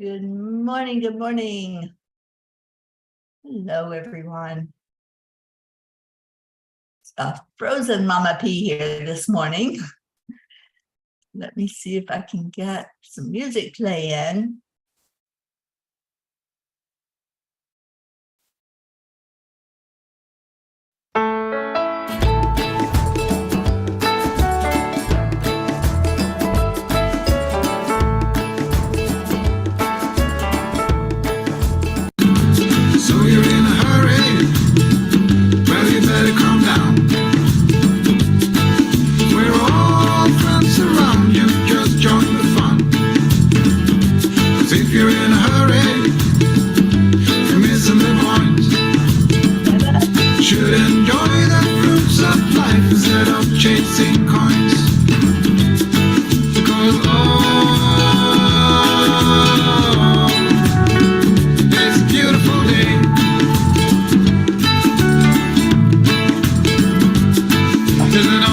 Good morning, good morning. Hello, everyone. It's a frozen Mama P here this morning. Let me see if I can get some music playing. So you're in a hurry? Well, you better calm down. We're all friends around you, just join the fun. 'Cause if you're in a hurry, you're missing the point. Should enjoy the fruits of life instead of chasing coins. Because it's a beautiful day. Isn't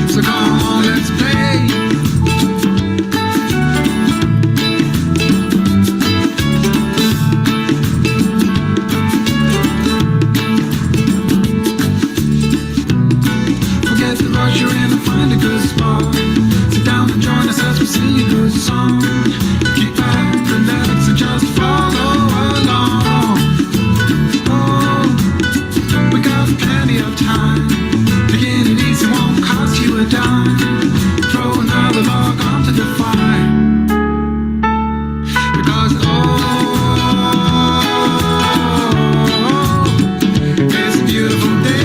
so come on, let's play. Forget the rush, you're in and find a good spot. Sit down and join us as we sing a good song. Keep back, relax, and just follow along. We got plenty of time. Taking it easy won't cost you a dime. Throw another log onto the fire. Because it's a beautiful day.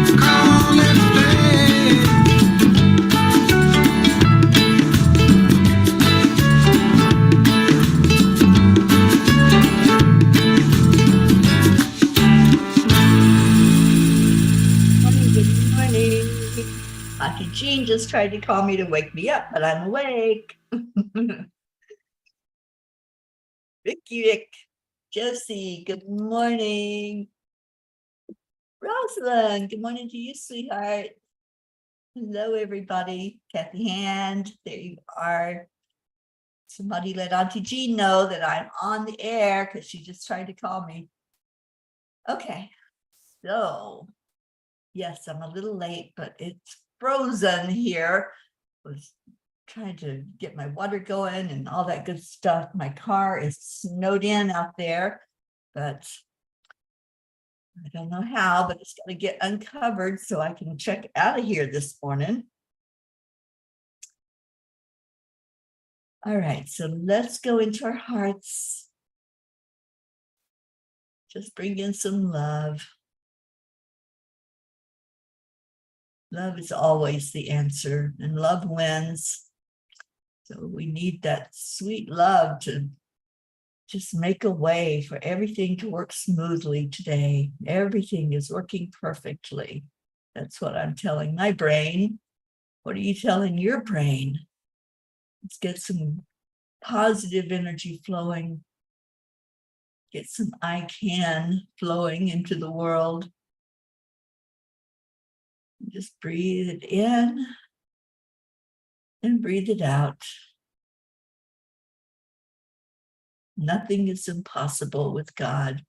And come on, let's play. Good morning. Auntie Jean just tried to call me to wake me up, but I'm awake. Rick, Josie, good morning. Rosalind, good morning to you, sweetheart. Hello, everybody. Kathy Hand, there you are. Somebody let Auntie Jean know that I'm on the air because she just tried to call me. Okay, so yes, I'm a little late, but it's frozen here. Was trying to get my water going and all that good stuff. My car is snowed in out there, but I don't know how, but it's got to get uncovered so I can check out of here this morning. All right, so let's go into our hearts. Just bring in some love. Love is always the answer, and love wins. So we need that sweet love to just make a way for everything to work smoothly today. Everything is working perfectly. That's what I'm telling my brain. What are you telling your brain? Let's get some positive energy flowing. Get some I can flowing into the world. Just breathe it in and breathe it out. Nothing is impossible with God.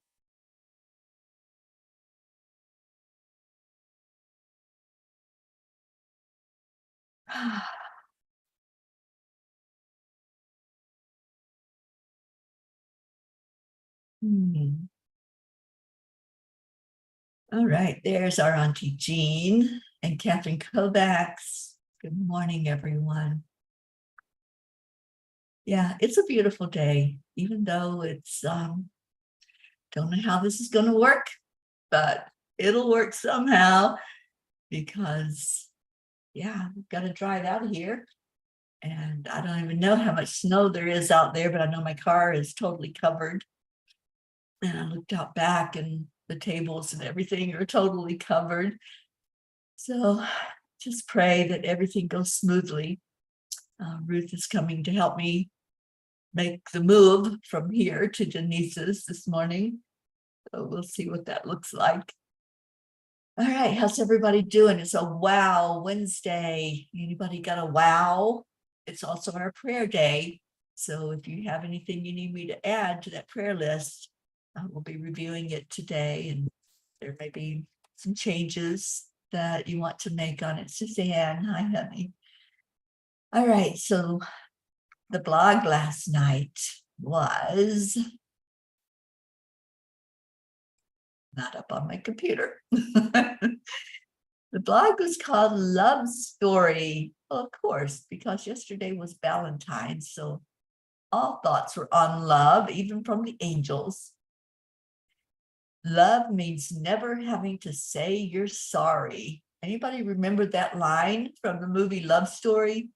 All right, there's our Auntie Jean and Catherine Kovacs. Good morning, everyone. Yeah, it's a beautiful day, even though it's, don't know how this is going to work, but it'll work somehow because, yeah, we've got to drive out of here. And I don't even know how much snow there is out there, but I know my car is totally covered. And I looked out back and the tables and everything are totally covered. So just pray that everything goes smoothly. Ruth is coming to help me make the move from here to Denise's this morning. So we'll see what that looks like. All right, how's everybody doing? It's a wow Wednesday. Anybody got a wow? It's also our prayer day. So if you have anything you need me to add to that prayer list, we'll be reviewing it today, and there may be some changes that you want to make on it. Suzanne, hi honey. All right, so the blog last night was not up on my computer. The blog was called Love Story. Well, of course, because yesterday was Valentine's, so all thoughts were on love, even from the angels. Love means never having to say you're sorry. Anybody remember that line from the movie Love Story?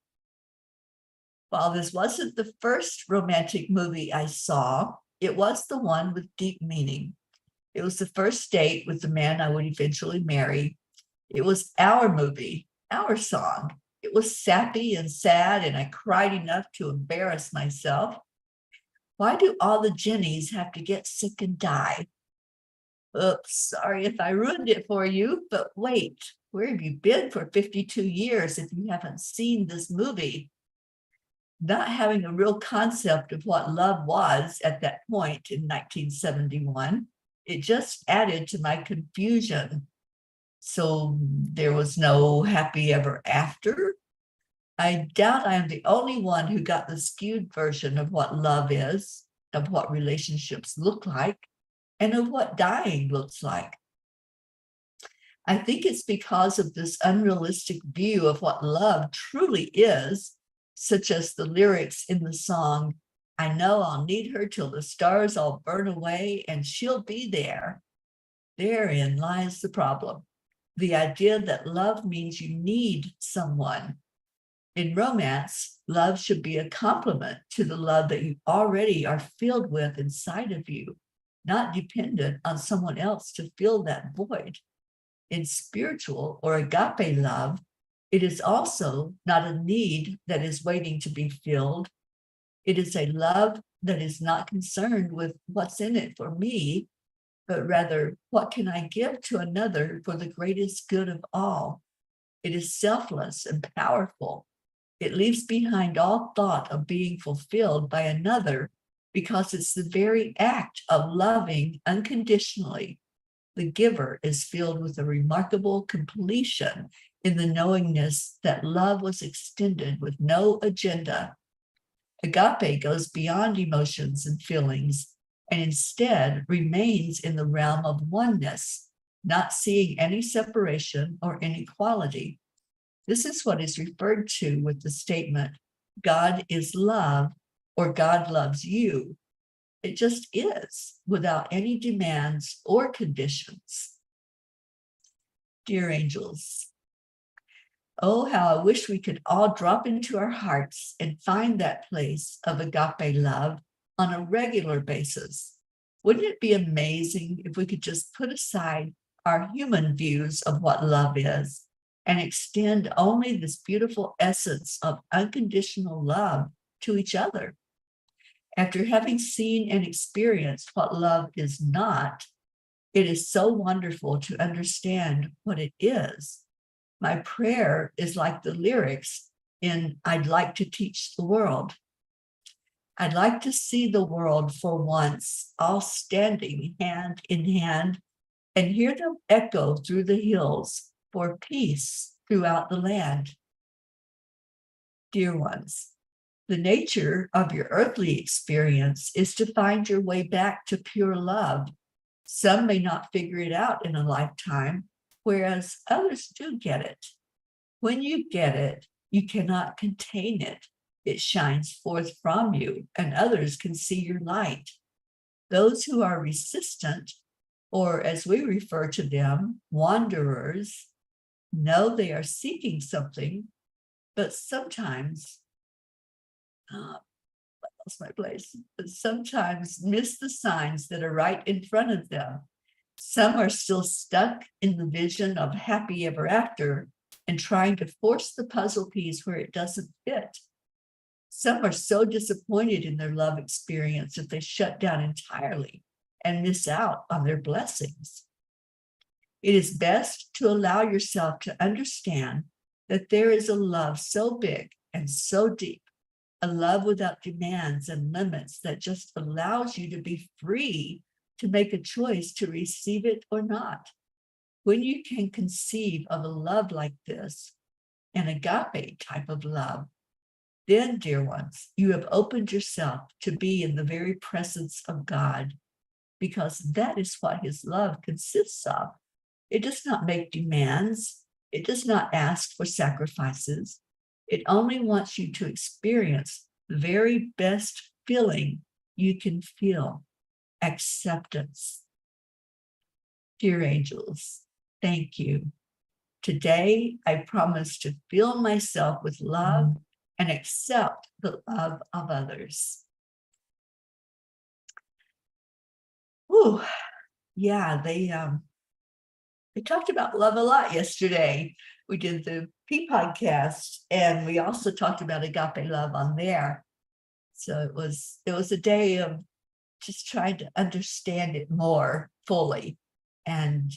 While this wasn't the first romantic movie I saw, it was the one with deep meaning. It was the first date with the man I would eventually marry. It was our movie, our song. It was sappy and sad, and I cried enough to embarrass myself. Why do all the Jennies have to get sick and die? Oops, sorry if I ruined it for you, but wait, where have you been for 52 years if you haven't seen this movie? Not having a real concept of what love was at that point in 1971, it just added to my confusion. So there was no happy ever after. I doubt I am the only one who got the skewed version of what love is, of what relationships look like, and of what dying looks like. I think it's because of this unrealistic view of what love truly is, such as the lyrics in the song, I know I'll need her till the stars all burn away and she'll be there. Therein lies the problem. The idea that love means you need someone. In romance, love should be a complement to the love that you already are filled with inside of you, not dependent on someone else to fill that void. In spiritual or agape love, it is also not a need that is waiting to be filled. It is a love that is not concerned with what's in it for me, but rather, what can I give to another for the greatest good of all? It is selfless and powerful. It leaves behind all thought of being fulfilled by another because it's the very act of loving unconditionally. The giver is filled with a remarkable completion in the knowingness that love was extended with no agenda. Agape goes beyond emotions and feelings and instead remains in the realm of oneness, not seeing any separation or inequality. This is what is referred to with the statement, God is love, or God loves you. It just is, without any demands or conditions. Dear angels, oh, how I wish we could all drop into our hearts and find that place of agape love on a regular basis. Wouldn't it be amazing if we could just put aside our human views of what love is and extend only this beautiful essence of unconditional love to each other? After having seen and experienced what love is not, it is so wonderful to understand what it is. My prayer is like the lyrics in I'd like to teach the world. I'd like to see the world for once, all standing hand in hand, and hear them echo through the hills for peace throughout the land. Dear ones, the nature of your earthly experience is to find your way back to pure love. Some may not figure it out in a lifetime, whereas others do get it. When you get it, you cannot contain it. It shines forth from you, and others can see your light. Those who are resistant, or as we refer to them, wanderers, know they are seeking something, but sometimes, I lost my place, but sometimes miss the signs that are right in front of them. Some are still stuck in the vision of happy ever after and trying to force the puzzle piece where it doesn't fit. Some are so disappointed in their love experience that they shut down entirely and miss out on their blessings. It is best to allow yourself to understand that there is a love so big and so deep, a love without demands and limits that just allows you to be free to make a choice to receive it or not. When you can conceive of a love like this, an agape type of love, then, dear ones, you have opened yourself to be in the very presence of God, because that is what his love consists of. It does not make demands. It does not ask for sacrifices. It only wants you to experience the very best feeling you can feel, acceptance. Dear angels, thank you. Today, I promise to fill myself with love and accept the love of others. Ooh, yeah, they talked about love a lot yesterday. We did the P podcast, and we also talked about agape love on there. So it was a day of just trying to understand it more fully, and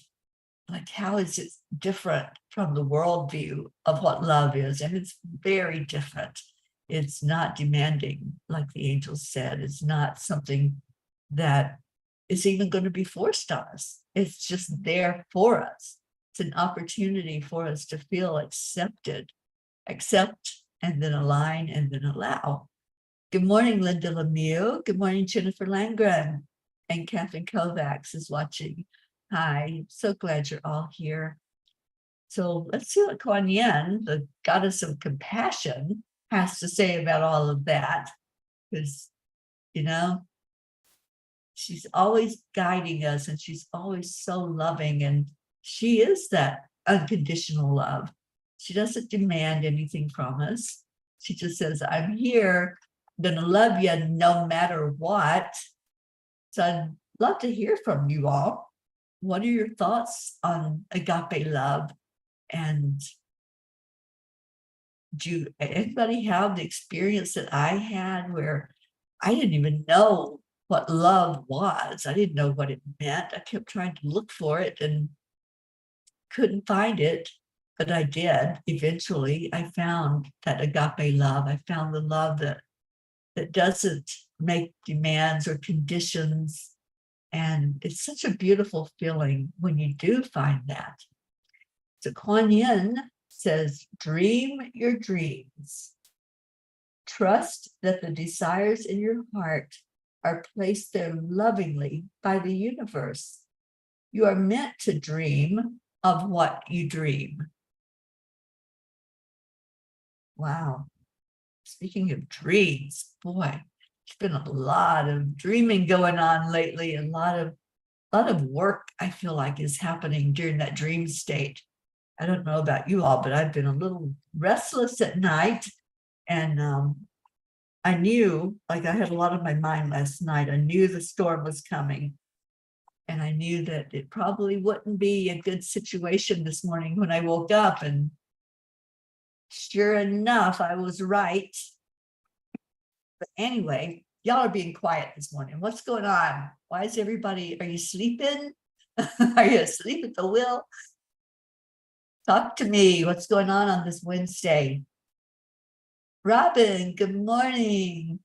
like, how is it different from the worldview of what love is? And it's very different. It's not demanding, like the angels said. It's not something that is even going to be forced on us. It's just there for us. It's an opportunity for us to feel accepted, accept, and then align, and then allow. Good morning, Linda Lemieux. Good morning, Jennifer Langren. And Catherine Kovacs is watching. Hi, so glad you're all here. So let's see what Kuan Yin, the goddess of compassion, has to say about all of that. Because, you know, she's always guiding us, and she's always so loving, and she is that unconditional love. She doesn't demand anything from us. She just says, I'm here, I'm gonna love you no matter what. So I'd love to hear from you all. What are your thoughts on agape love? And do anybody have the experience that I had, where I didn't even know what love was? I didn't know what it meant. I kept trying to look for it and couldn't find it, but I did. Eventually, I found that agape love. I found the love that doesn't make demands or conditions. And it's such a beautiful feeling when you do find that. So Kuan Yin says, dream your dreams. Trust that the desires in your heart are placed there lovingly by the universe. You are meant to dream of what you dream. Wow. Speaking of dreams, boy, there's been a lot of dreaming going on lately, and a lot of work, I feel like, is happening during that dream state. I don't know about you all, but I've been a little restless at night, and I knew, like, I had a lot on my mind last night. I knew the storm was coming, and I knew that it probably wouldn't be a good situation this morning when I woke up, and sure enough, I was right. But anyway, y'all are being quiet this morning. What's going on? Why is everybody, are you sleeping? Are you asleep at the wheel? Talk to me. What's going on this Wednesday? Robin, good morning.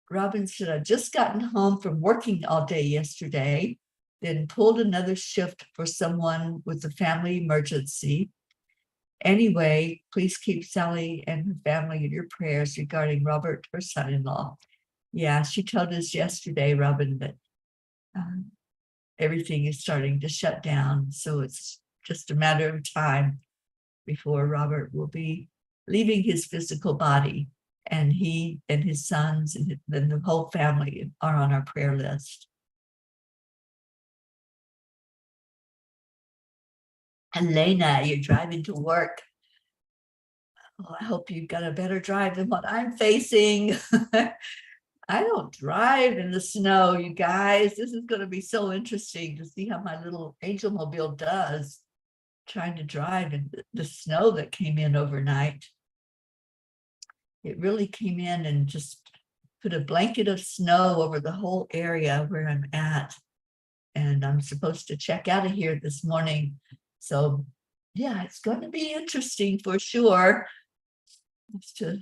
Robin said, I've just gotten home from working all day yesterday, then pulled another shift for someone with a family emergency. Anyway, please keep Sally and her family in your prayers regarding Robert, her son-in-law. Yeah, she told us yesterday, Robin, that everything is starting to shut down. So it's just a matter of time before Robert will be leaving his physical body. And he and his sons and then the whole family are on our prayer list. Elena, you're driving to work. Oh, I hope you've got a better drive than what I'm facing. I don't drive in the snow, you guys. This is going to be so interesting to see how my little angel mobile does trying to drive in the snow that came in overnight. it really came in and just put a blanket of snow over the whole area where I'm at. And I'm supposed to check out of here this morning. So yeah, it's going to be interesting for sure. Just to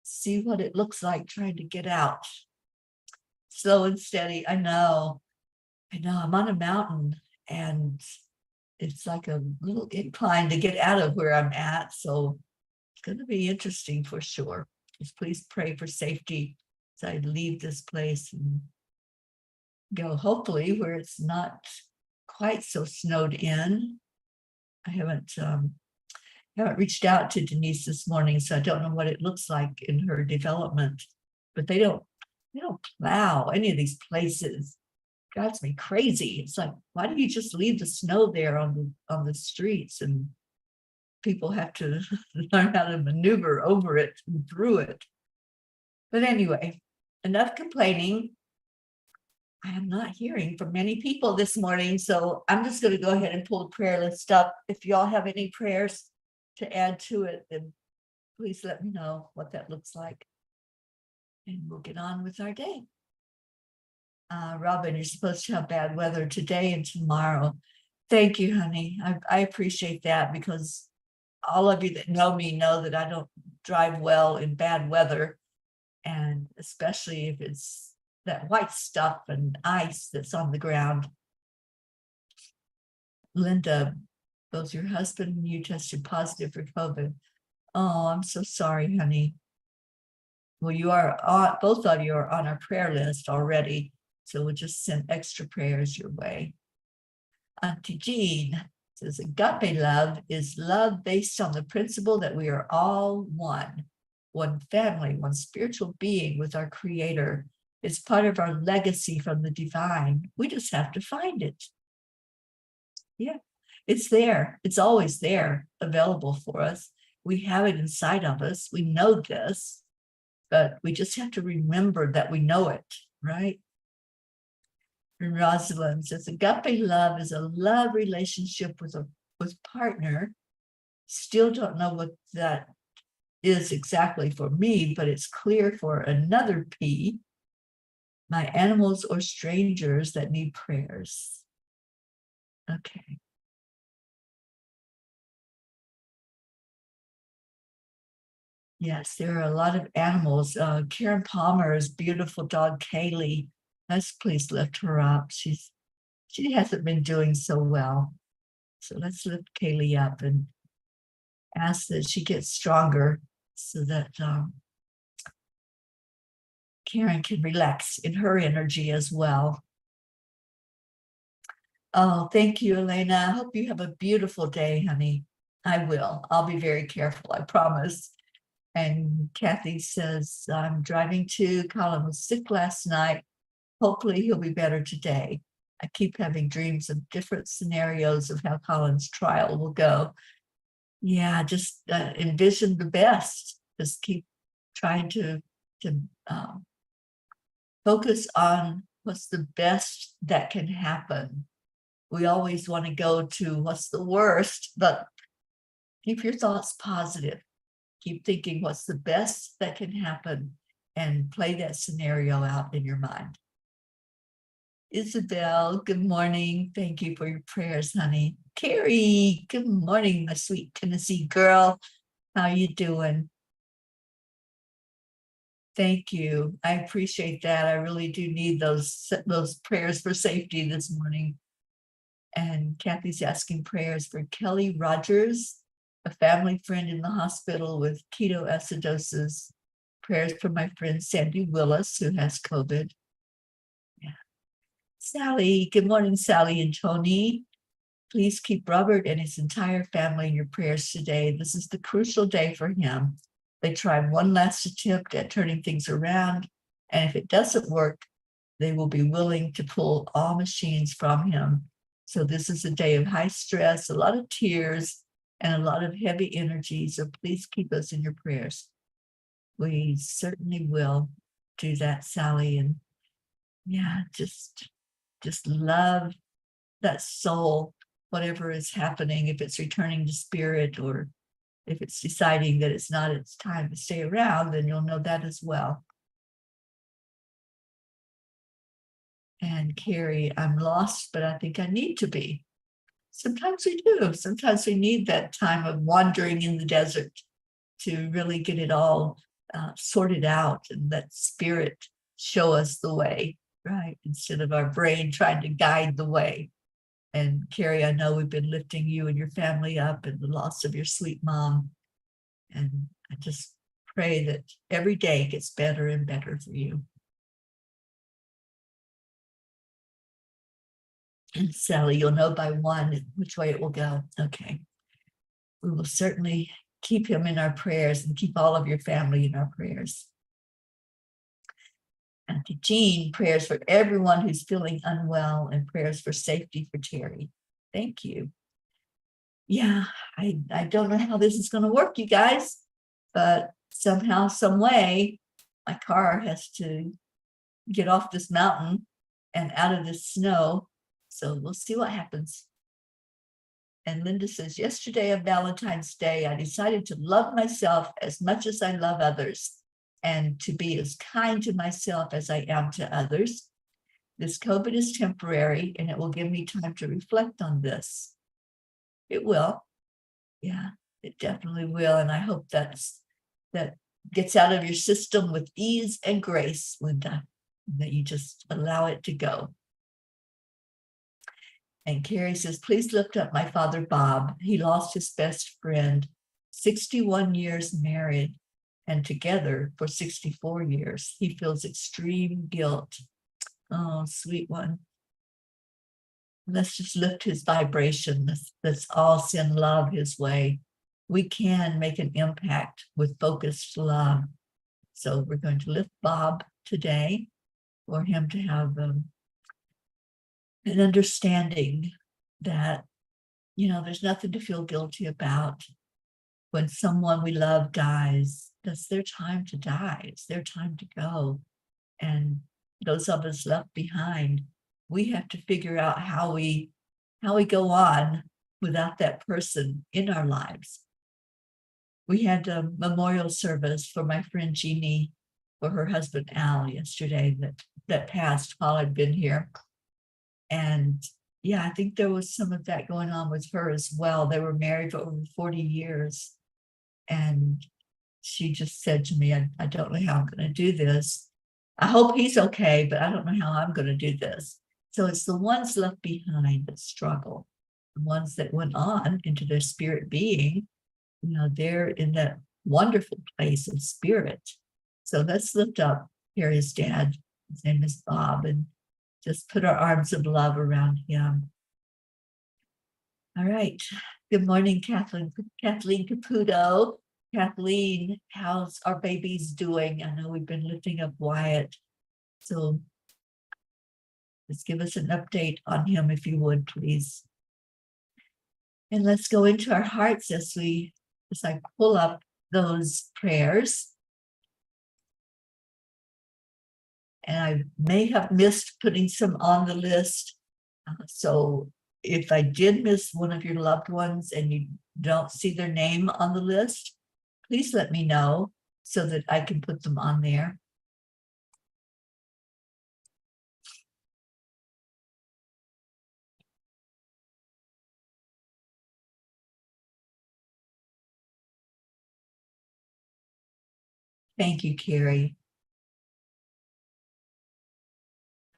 see what it looks like trying to get out. Slow and steady. I know. I'm on a mountain and it's like a little incline to get out of where I'm at. So it's going to be interesting for sure. Just please pray for safety as I leave this place and go hopefully where it's not quite so snowed in. I haven't reached out to Denise this morning, so I don't know what it looks like in her development. But they don't plow any of these places. Drives me crazy. It's like, why do you just leave the snow there on the streets and people have to learn how to maneuver over it and through it? But anyway, enough complaining. I am not hearing from many people this morning, so I'm just going to go ahead and pull the prayer list up. If y'all have any prayers to add to it, then please let me know what that looks like. And we'll get on with our day. Robin, you're supposed to have bad weather today and tomorrow. Thank you, honey. I appreciate that because all of you that know me know that I don't drive well in bad weather. And especially if it's that white stuff and ice that's on the ground. Linda, both your husband and you tested positive for COVID. Oh, I'm so sorry, honey. Well, you are on, both of you are on our prayer list already. So we'll just send extra prayers your way. Auntie Jean says, agape love is love based on the principle that we are all one family, one spiritual being with our creator. It's part of our legacy from the divine. We just have to find it. Yeah, it's there. It's always there, available for us. We have it inside of us. We know this, but we just have to remember that we know it, right? And Rosalind says, agape love is a love relationship with partner. Still don't know what that is exactly for me, but it's clear for another P, my animals or strangers that need prayers. Okay. Yes, there are a lot of animals. Karen Palmer's beautiful dog, Kaylee. Let's please lift her up. She hasn't been doing so well. So let's lift Kaylee up and ask that she gets stronger so that Karen can relax in her energy as well. Oh, thank you, Elena. I hope you have a beautiful day, honey. I will. I'll be very careful, I promise. And Kathy says, I'm driving to Colin was sick last night. Hopefully he'll be better today. I keep having dreams of different scenarios of how Colin's trial will go. Yeah, just envision the best. Just keep trying to focus on what's the best that can happen. We always want to go to what's the worst, but keep your thoughts positive. Keep thinking what's the best that can happen and play that scenario out in your mind. Isabel, good morning. Thank you for your prayers, honey. Carrie, good morning, my sweet Tennessee girl. How you doing? Thank you. I appreciate that. I really do need those prayers for safety this morning. And Kathy's asking prayers for Kelly Rogers, a family friend in the hospital with ketoacidosis. Prayers for my friend Sandy Willis, who has COVID. Yeah. Sally, good morning, Sally and Tony. Please keep Robert and his entire family in your prayers today. This is the crucial day for him. They tried one last attempt at turning things around, and if it doesn't work, they will be willing to pull all machines from him. So this is a day of high stress, a lot of tears, and a lot of heavy energy. So please keep us in your prayers. We certainly will do that, Sally. And yeah, just love that soul, whatever is happening, if it's returning to spirit or if it's deciding that it's not its time to stay around, then you'll know that as well. And Carrie, I'm lost, but I think I need to be. Sometimes we do. Sometimes we need that time of wandering in the desert to really get it all sorted out and let spirit show us the way, right? Instead of our brain trying to guide the way. And Carrie, I know we've been lifting you and your family up and the loss of your sweet mom. And I just pray that every day gets better and better for you. And Sally, you'll know by 1 which way it will go. Okay. We will certainly keep him in our prayers and keep all of your family in our prayers. Auntie Jean, prayers for everyone who's feeling unwell and prayers for safety for Teri. Thank you. Yeah, I don't know how this is going to work, you guys, but somehow, some way, my car has to get off this mountain and out of this snow. So we'll see what happens. And Linda says, yesterday on Valentine's Day, I decided to love myself as much as I love others and to be as kind to myself as I am to others. This COVID is temporary and it will give me time to reflect on this. It will. Yeah, it definitely will. And I hope that gets out of your system with ease and grace, Linda, that you just allow it to go. And Carrie says, please lift up my father, Bob. He lost his best friend, 61 years married, and together for 64 years. He feels extreme guilt. Oh, sweet one. Let's just lift his vibration. Let's all send love his way. We can make an impact with focused love. So we're going to lift Bob today for him to have an understanding that, there's nothing to feel guilty about. When someone we love dies, that's their time to die. It's their time to go. And those of us left behind, we have to figure out how we go on without that person in our lives. We had a memorial service for my friend Jeannie, for her husband Al yesterday that passed while I'd been here. And yeah, I think there was some of that going on with her as well. They were married for over 40 years. And she just said to me, I don't know how I'm going to do this. I hope he's okay, but I don't know how I'm going to do this. So it's the ones left behind that struggle. The ones that went on into their spirit being, they're in that wonderful place of spirit. So let's lift up Harry's dad. His name is Bob, and just put our arms of love around him. All right. Good morning, Kathleen Caputo. Kathleen, how's our babies doing? I know we've been lifting up Wyatt. So just give us an update on him if you would, please. And let's go into our hearts as I pull up those prayers. And I may have missed putting some on the list. So if I did miss one of your loved ones and you don't see their name on the list, please let me know so that I can put them on there. Thank you, Carrie.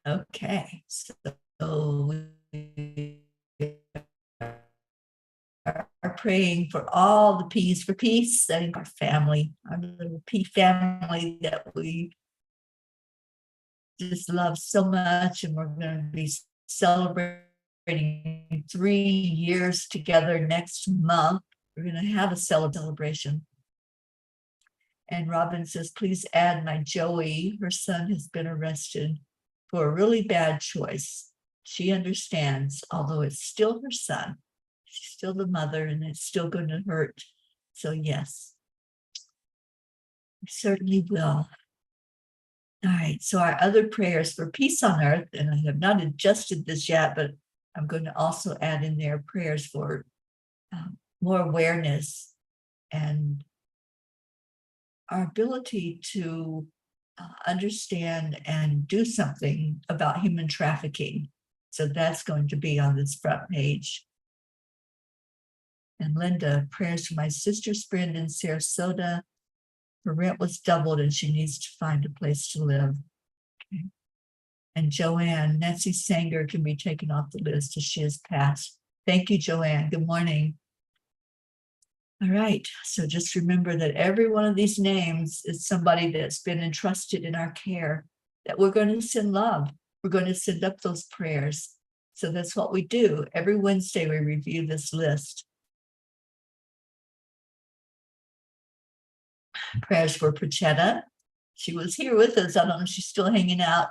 Okay, so we are praying for all the P's for peace, setting our family, our little P family that we just love so much, and we're going to be celebrating 3 years together next month. We're going to have a celebration. And Robin says, please add my JoY. Her son has been arrested for a really bad choice. She understands, although it's still her son. She's still the mother, and it's still going to hurt. So yes, we certainly will. All right, so our other prayers for peace on earth, and I have not adjusted this yet, but I'm going to also add in there prayers for more awareness and our ability to understand and do something about human trafficking. So that's going to be on this front page. And Linda, prayers for my sister's friend in Sarasota. Her rent was doubled and she needs to find a place to live. Okay. And Joanne, Nancy Sanger can be taken off the list as she has passed. Thank you, Joanne. Good morning. All right, so just remember that every one of these names is somebody that's been entrusted in our care, that we're going to send love. We're going to send up those prayers. So that's what we do. Every Wednesday, we review this list. Prayers for Prachetta. She was here with us. I don't know if she's still hanging out.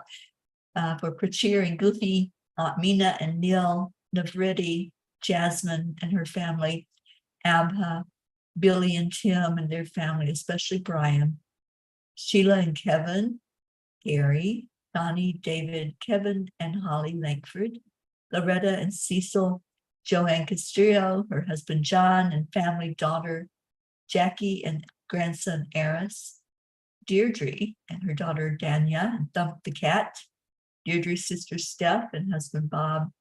For Prachir and Goofy, Aunt Mina and Neil, Navriti, Jasmine and her family, Abha, Billy and Tim and their family, especially Brian, Sheila and Kevin, Gary, Donnie, David, Kevin, and Holly Langford, Loretta and Cecil, Joanne Castillo, her husband John, and family, daughter Jackie and grandson Eris, Deirdre and her daughter Danya, and Thump the cat, Deirdre's sister Steph and husband Bob,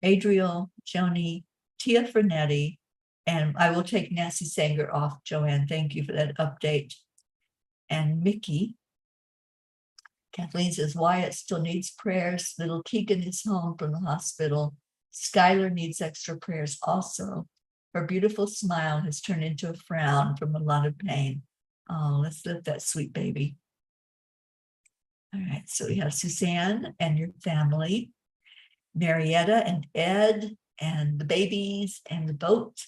Adriel, Joni, Tia Fernetti, and I will take Nancy Sanger off, Joanne. Thank you for that update. And Mickey. Kathleen says, Wyatt still needs prayers. Little Keegan is home from the hospital. Skylar needs extra prayers also. Her beautiful smile has turned into a frown from a lot of pain. Oh, let's lift that sweet baby. All right, so we have Suzanne and your family, Marietta and Ed and the babies and the boat,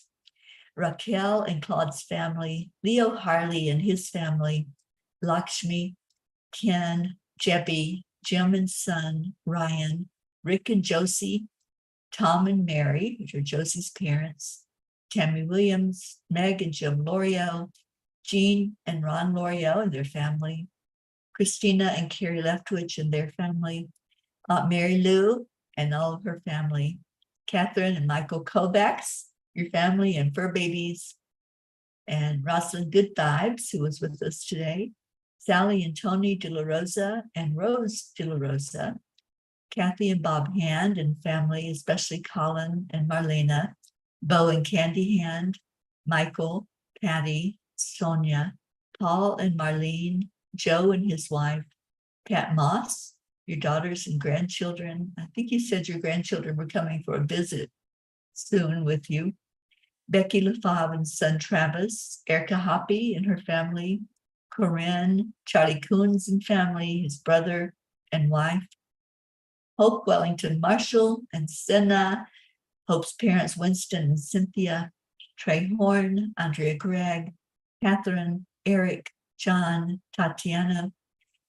Raquel and Claude's family, Leo Harley and his family, Lakshmi, Ken, Jebby, Jim and son, Ryan, Rick and Josie, Tom and Mary, which are Josie's parents, Tammy Williams, Meg and Jim L'Oreal, Jean and Ron L'Oreal and their family, Christina and Carrie Leftwich and their family, Aunt Mary Lou and all of her family, Catherine and Michael Kovacs, your family and fur babies, and Rosalind Good Vibes, who was with us today, Sally and Tony De La Rosa and Rose De La Rosa, Kathy and Bob Hand and family, especially Colin and Marlena, Bo and Candy Hand, Michael, Patty, Sonia, Paul and Marlene, Joe and his wife, Pat Moss, your daughters and grandchildren. I think you said your grandchildren were coming for a visit soon with you. Becky LaFave and son Travis, Erica Hoppy and her family, Corinne, Charlie Coons and family, his brother and wife, Hope Wellington Marshall and Senna, Hope's parents Winston and Cynthia, Trey Horn, Andrea Gregg, Catherine, Eric, John, Tatiana,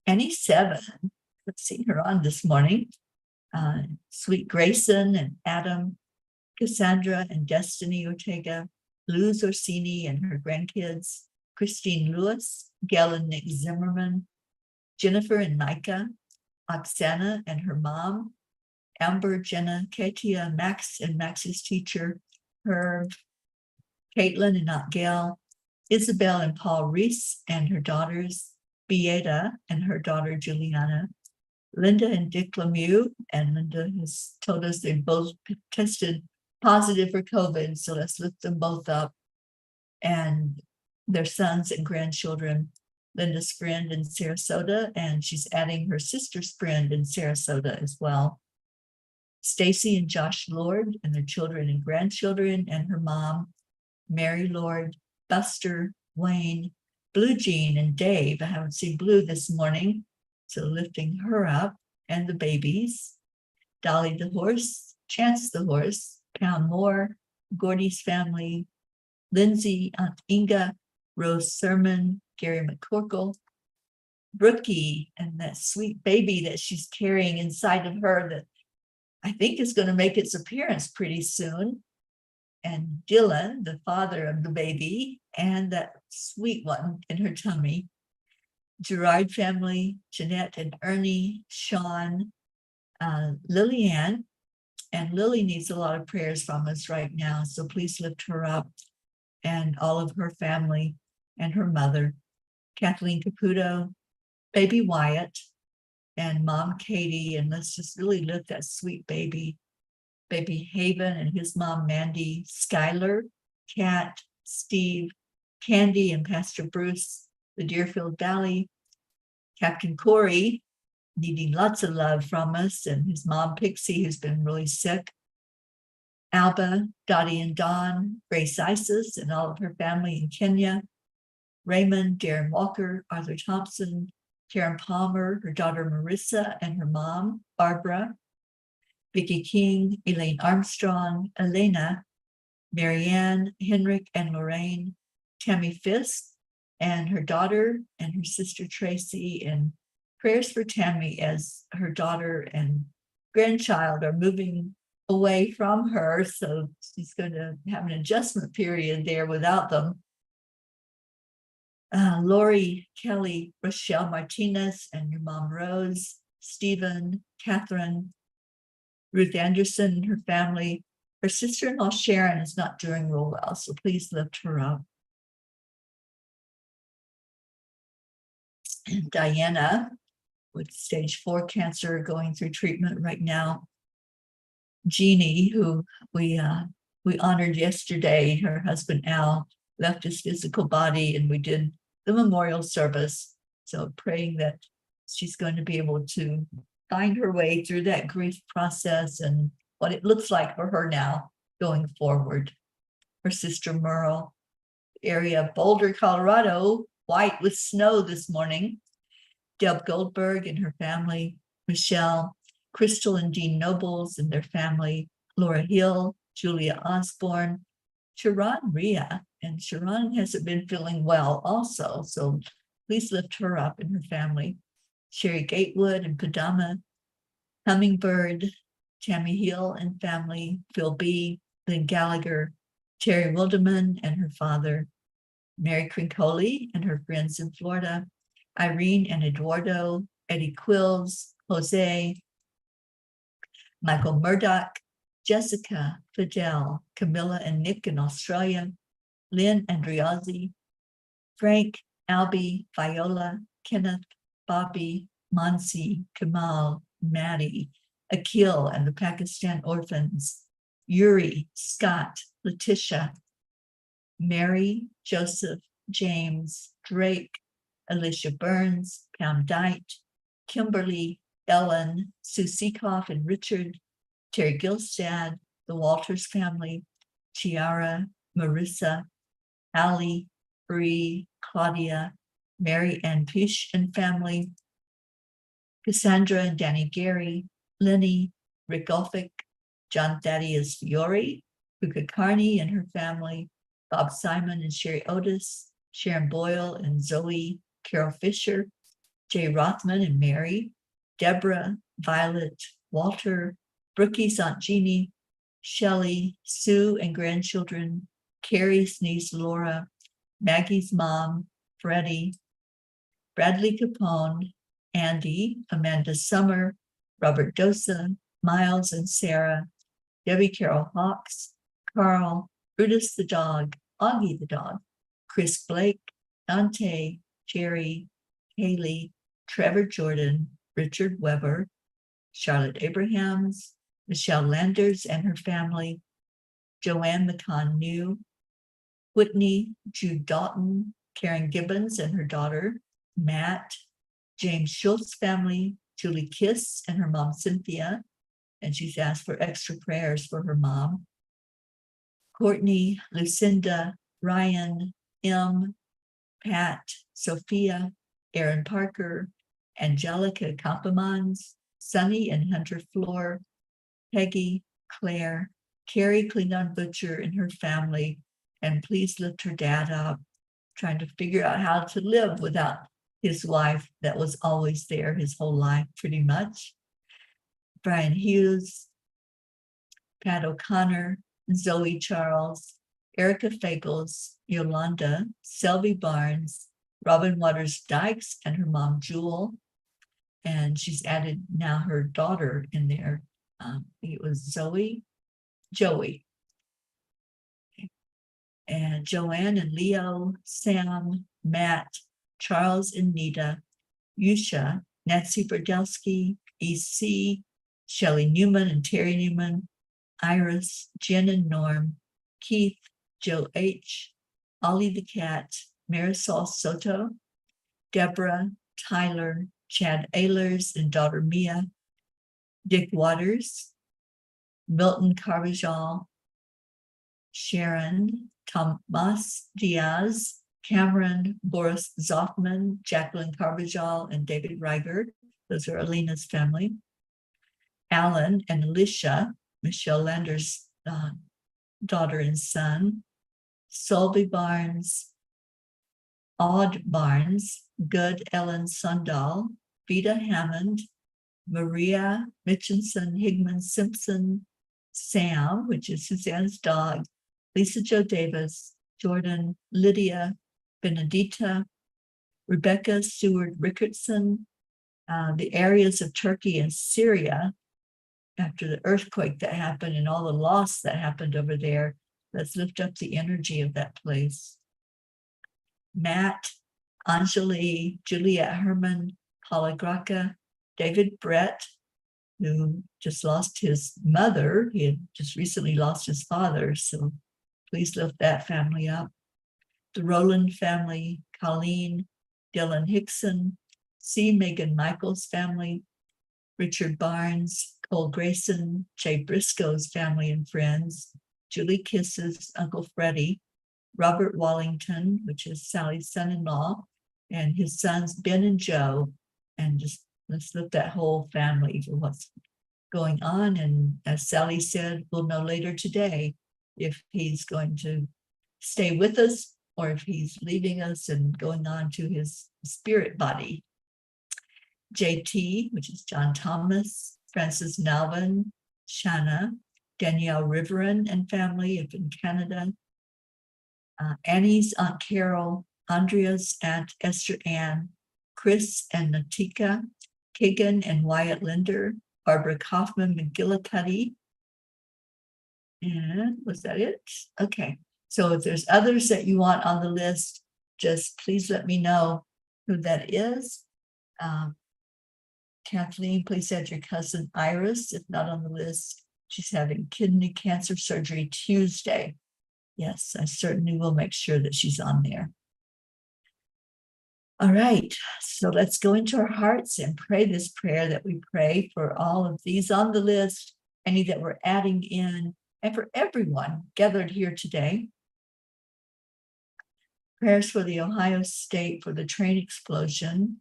Annie Seven. Let's see her on this morning. Sweet Grayson and Adam, Cassandra and Destiny Ortega, Luz Orsini and her grandkids, Christine Lewis, Gail and Nick Zimmerman, Jennifer and Micah, Oksana and her mom, Amber, Jenna, Katia, Max and Max's teacher, Herb, Caitlin and Aunt Gail, Isabel and Paul Reese and her daughters, Beata and her daughter Juliana, Linda and Dick Lemieux, and Linda has told us they both tested positive for COVID, so let's lift them both up, and their sons and grandchildren, Linda's friend in Sarasota, and she's adding her sister's friend in Sarasota as well. Stacy and Josh Lord and their children and grandchildren, and her mom, Mary Lord, Buster, Wayne, Blue Jean and Dave. I haven't seen Blue this morning, so lifting her up, and the babies, Dolly the horse, Chance the horse, Pam Moore, Gordy's family, Lindsay, Aunt Inga, Rose Sermon, Gary McCorkle, Brookie, and that sweet baby that she's carrying inside of her that I think is going to make its appearance pretty soon. And Dylan, the father of the baby, and that sweet one in her tummy. Gerard family, Jeanette and Ernie, Sean, Lillian, and Lily needs a lot of prayers from us right now, so please lift her up. and all of her family and her mother, Kathleen Caputo, baby Wyatt, and mom Katie. And let's just really lift that sweet baby Haven and his mom Mandy, Skylar, Kat, Steve, Candy, and Pastor Bruce, the Deerfield Valley, Captain Corey, needing lots of love from us, and his mom Pixie, who's been really sick, Alba, Dottie and Dawn, Grace Isis, and all of her family in Kenya, Raymond, Darren Walker, Arthur Thompson, Karen Palmer, her daughter Marissa, and her mom, Barbara, Vicki King, Elaine Armstrong, Elena, Marianne, Henrik and Lorraine, Tammy Fisk, and her daughter and her sister Tracy, and prayers for Tammy as her daughter and grandchild are moving away from her. So she's going to have an adjustment period there without them. Lori, Kelly, Rochelle Martinez, and your mom Rose, Stephen, Catherine, Ruth Anderson and her family. Her sister-in-law Sharon is not doing real well, so please lift her up. And Diana, with stage 4 cancer, going through treatment right now. Jeannie, who we honored yesterday, her husband Al left his physical body, and we did the memorial service. So praying that she's going to be able to find her way through that grief process and what it looks like for her now going forward. Her sister Merle, area of Boulder, Colorado, white with snow this morning. Deb Goldberg and her family, Michelle, Crystal and Dean Nobles and their family, Laura Hill, Julia Osborne, Sharon Rhea, and Sharon hasn't been feeling well also, so please lift her up and her family. Sherry Gatewood and Padama, Hummingbird, Tammy Hill and family, Phil B., Lynn Gallagher, Terry Wilderman and her father, Mary Crincoli and her friends in Florida, Irene and Eduardo, Eddie Quills, Jose, Michael Murdoch, Jessica, Fidel, Camilla and Nick in Australia, Lynn Andriazzi, Frank, Albie, Viola, Kenneth, Bobby, Monsi, Kamal, Maddie, Akil and the Pakistan orphans, Yuri, Scott, Letitia, Mary, Joseph, James, Drake, Alicia Burns, Pam Dite, Kimberly, Ellen, Sue Seekoff and Richard, Terry Gilstad, the Walters family, Chiara, Marissa, Allie, Bree, Claudia, Mary Ann Pish and family, Cassandra and Danny Gary, Lenny, Rick Ulfick, John Thaddeus Fiore, Ruka Carney and her family, Bob Simon and Sherry Otis, Sharon Boyle and Zoe, Carol Fisher, Jay Rothman and Mary, Deborah, Violet, Walter, Brookie's Aunt Jeannie, Shelley, Sue and grandchildren, Carrie's niece Laura, Maggie's mom, Freddie, Bradley Capone, Andy, Amanda Summer, Robert Dosa, Miles and Sarah, Debbie Carol Hawks, Carl, Brutus the dog, Augie the dog, Chris Blake, Dante, Jerry, Haley, Trevor Jordan, Richard Weber, Charlotte Abrahams, Michelle Landers and her family, Joanne McCann New, Whitney, Jude Dalton, Karen Gibbons and her daughter, Matt, James Schultz family, Julie Kiss and her mom Cynthia, and she's asked for extra prayers for her mom, Courtney, Lucinda, Ryan, M, Pat, Sophia, Aaron Parker, Angelica Compamons, Sunny and Hunter Floor, Peggy, Claire, Carrie Klingon Butcher and her family, and please lift her dad up, trying to figure out how to live without his wife that was always there his whole life, pretty much. Brian Hughes, Pat O'Connor, Zoe Charles, Erica Fagles, Yolanda, Selby Barnes, Robin Waters Dykes and her mom Jewel, and she's added now her daughter in there. I think it was JoY. and Joanne and Leo, Sam, Matt, Charles and Nita, Yusha, Nancy Brodowski, EC, Shelley Newman and Teri Newman, Iris, Jen and Norm, Keith, Joe H., Ollie the Cat, Marisol Soto, Deborah, Tyler, Chad Ehlers and daughter Mia, Dick Waters, Milton Carvajal, Sharon, Tomas Diaz, Cameron, Boris Zoffman, Jacqueline Carvajal, and David Reiger. Those are Alina's family. Alan and Alicia, Michelle Lander's daughter and son. Solby Barnes, Odd Barnes, Good Ellen Sundal, Vida Hammond, Maria Mitchinson, Higman Simpson, Sam, which is Suzanne's dog, Lisa Jo Davis, Jordan, Lydia, Benedita, Rebecca Seward Rickardson, the areas of Turkey and Syria after the earthquake that happened and all the loss that happened over there. Let's lift up the energy of that place. Matt, Anjali, Juliet Herman, Paula Graca, David Brett, who just lost his mother. He had just recently lost his father, so please lift that family up. The Rowland family, Colleen, Dylan Hickson, C. Megan Michaels family, Richard Barnes, Cole Grayson, Jay Briscoe's family and friends, Julie Kisses, Uncle Freddie, Robert Wallington, which is Sally's son-in-law, and his sons Ben and Joe, and just let's lift that whole family for what's going on. And as Sally said, we'll know later today if he's going to stay with us or if he's leaving us and going on to his spirit body. JT, which is John Thomas, Francis Nalvin, Shanna, Danielle Riverin and family up in Canada, Annie's Aunt Carol, Andrea's Aunt Esther Ann, Chris and Natika, Kagan and Wyatt Linder, Barbara Kaufman, McGillicuddy. And was that it? Okay. So if there's others that you want on the list, just please let me know who that is. Kathleen, please add your cousin Iris, if not on the list. She's having kidney cancer surgery Tuesday. Yes, I certainly will make sure that she's on there. All right, so let's go into our hearts and pray this prayer that we pray for all of these on the list, any that we're adding in, and for everyone gathered here today. Prayers for the Ohio State for the train explosion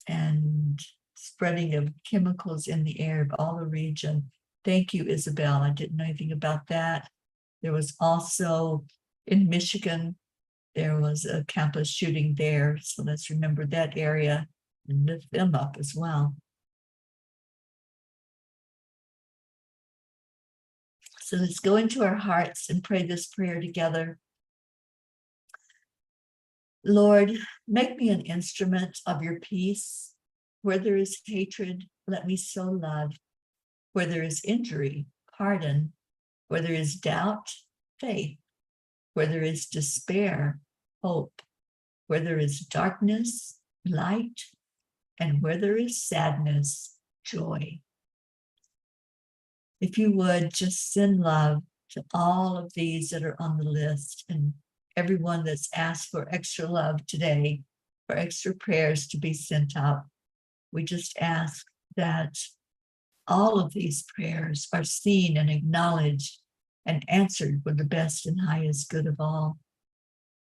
and spreading of chemicals in the air of all the region. Thank you, Isabel. I didn't know anything about that. There was also in Michigan, there was a campus shooting there. So let's remember that area and lift them up as well. So let's go into our hearts and pray this prayer together. Lord, make me an instrument of your peace. Where there is hatred, let me sow love. Where there is injury, pardon. Where there is doubt, faith. Where there is despair, hope. Where there is darkness, light. And where there is sadness, joy. If you would just send love to all of these that are on the list and everyone that's asked for extra love today, for extra prayers to be sent out. We just ask that all of these prayers are seen and acknowledged and answered for the best and highest good of all.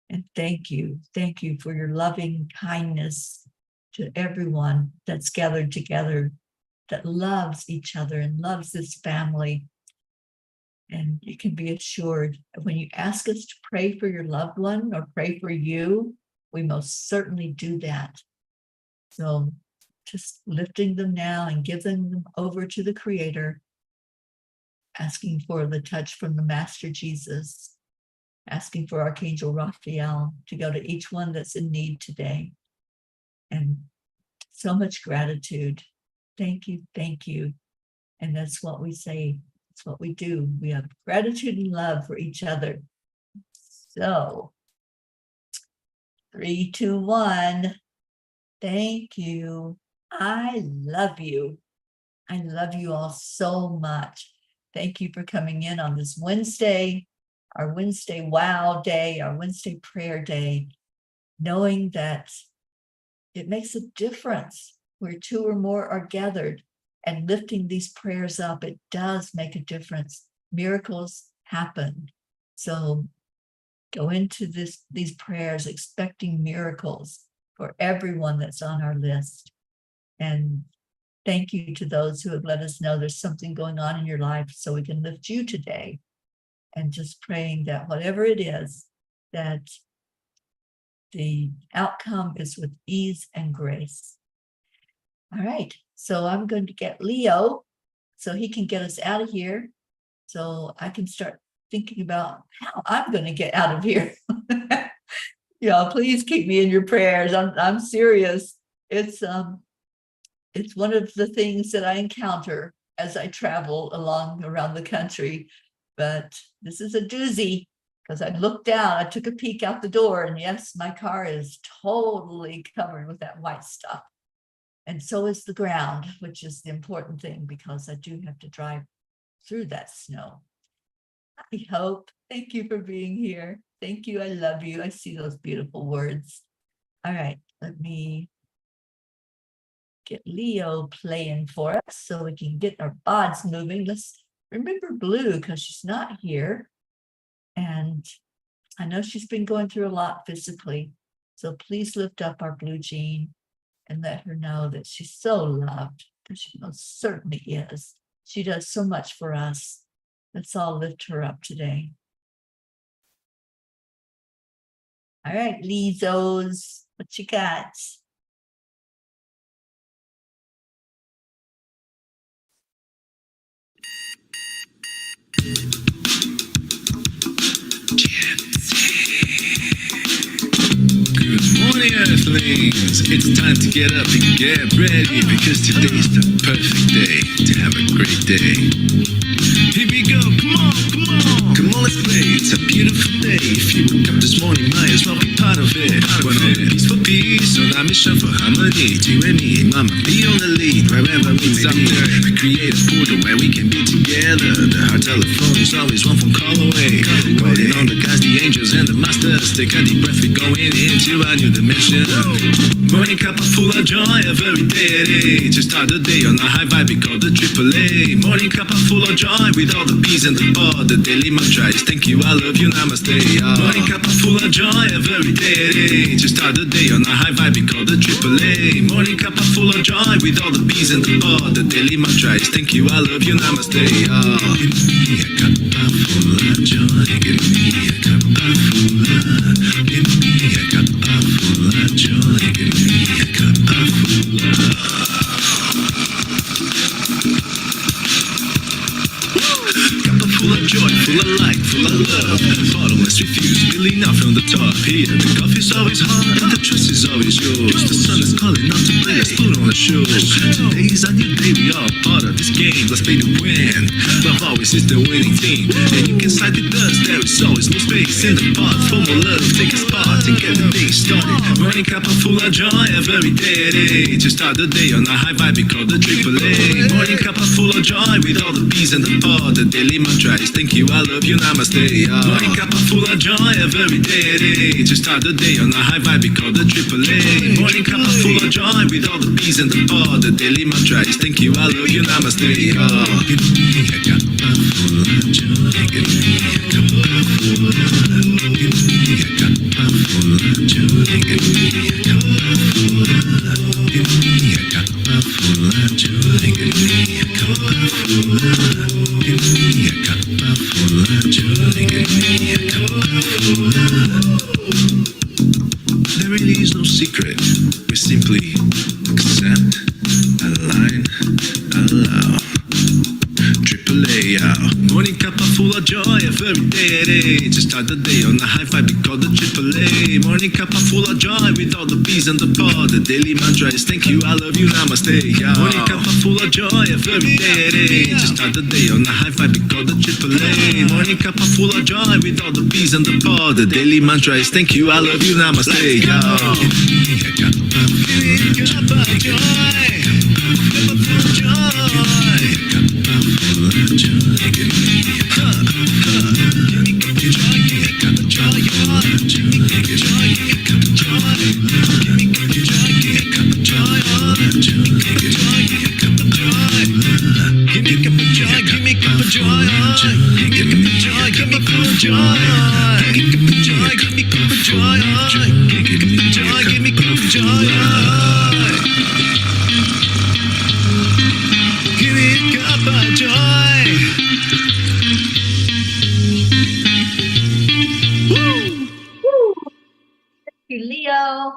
And thank you for your loving kindness to everyone that's gathered together, that loves each other and loves this family. And you can be assured that when you ask us to pray for your loved one or pray for you, we most certainly do that. So just lifting them now and giving them over to the Creator, asking for the touch from the Master Jesus, asking for Archangel Raphael to go to each one that's in need today. And so much gratitude. Thank you, thank you. And that's what we say. It's what we do. We have gratitude and love for each other. So 3, 2, 1. Thank you. I love you. I love you all so much. Thank you for coming in on this Wednesday, our Wednesday wow day, our Wednesday prayer day, knowing that it makes a difference where 2 or more are gathered and lifting these prayers up. It does make a difference. Miracles happen. So go into these prayers expecting miracles for everyone that's on our list. And thank you to those who have let us know there's something going on in your life so we can lift you today. And just praying that whatever it is, that the outcome is with ease and grace. All right, so I'm going to get Leo so he can get us out of here. So I can start thinking about how I'm going to get out of here. Y'all, please keep me in your prayers. I'm serious. It's one of the things that I encounter as I travel around the country. But this is a doozy because I looked down, I took a peek out the door, and yes, my car is totally covered with that white stuff. And so is the ground, which is the important thing because I do have to drive through that snow. I hope. Thank you for being here. Thank you. I love you. I see those beautiful words. All right, let me get Leo playing for us so we can get our bods moving. Let's remember Blue because she's not here. And I know she's been going through a lot physically. So please lift up our Blue Jean and let her know that she's so loved, because she most certainly is. She does so much for us. Let's all lift her up today. All right, Lizos, what you got? Good morning, Earthlings! It's time to get up and get ready because today's the perfect day to have a great day. Here we go, come on, come on! Come on, let's play, it's a beautiful day. If you woke up this morning, might as well be part of it. We're on a peace for peace, on a mission for harmony. You and me, mama, be on the lead, wherever we may be. We create a portal where we can be together. The heart telephone is always one phone call away. Calling on the guys, the angels and the masters. Take a deep breath, we're going into a new dimension. Morning cup full of joy, every day to start the day on a high vibe, we call the AAA. Morning cup full of joy with all the P's and the bar. The daily mantra is thank you, I love you, namaste. Morning cup full of joy, every day to start the day on a high vibe, we call the AAA. Morning cup full of joy with all the P's and the bar. The daily mantra is thank you, I love you, namaste. Give me a cup full of joy, give me a cup full of, give me a cup full of joy, give me a cup full of. Full of joy, full of light, full of love. Bottomless refuse, spilling out from the top. Here, the coffee's always hot, and the trust is always yours. The sun is calling out to play, let's put on a show. Today is a new day, we are part of this game. Let's play to win. Love always is the winning team. And you can side with us, there is always no space in the pot. For more love, take a spot and get the day started. Morning cup full of joy, every day to start the day on a high vibe, we call the AAA. Morning cup full of joy with all the P's and the bar. The daily mantra is thank you, I love you, namaste. Morning cup full of joy, every day to start the day on a high vibe, we call the AAA. Morning cup full of joy with all the P's and the bar. The daily mantra is thank you, I love you, namaste. Give me a cup full of joy, give me a cup full of, give me a cup full of joy, give me a cup full of, give me a cup full of joy, give me a cup full of, give me a cup full of joy, give me a cup full of. There really is no secret, we simply accept, align, allow. AAA, morning cup full of joy every day at 8. Just start the day on a high five, we call the AAA. Morning cuppa full of joy with all the bees and the pod. The daily mantra is thank you, I love you, namaste. Yeah. Morning cuppa full of joy every day at 8. Just start the day on a high five, we call the AAA. Morning cuppa full of joy with all the bees and the pod. The daily mantra is thank you, I love you, namaste. Yeah. Cuppa joy, cuppa full of joy. you, Leo.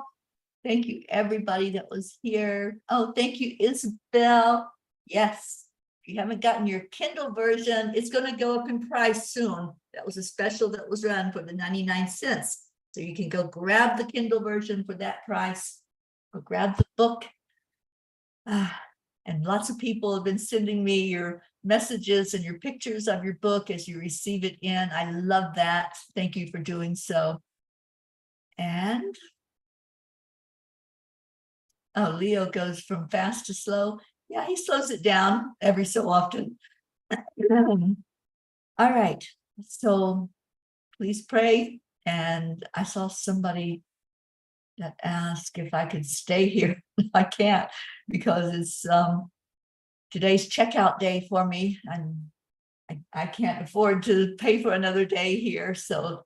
Thank you, everybody that was here. Oh, thank you, Isabel. Yes, if you haven't gotten your Kindle version, it's going to go up in price soon. That was a special that was run for the 99 cents. So you can go grab the Kindle version for that price or grab the book. And lots of people have been sending me your messages and your pictures of your book as you receive it in. I love that. Thank you for doing so. And oh, Leo goes from fast to slow. Yeah, he slows it down every so often. All right, so please pray. And I saw somebody that asked if I could stay here. I can't because it's today's checkout day for me, and I can't afford to pay for another day here. So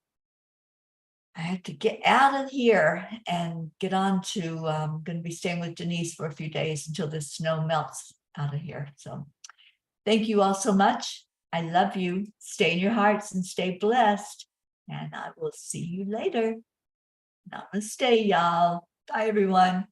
I have to get out of here and get on to, I'm going to be staying with Denise for a few days until the snow melts out of here. So thank you all so much. I love you. Stay in your hearts and stay blessed. And I will see you later. Namaste, y'all. Bye, everyone.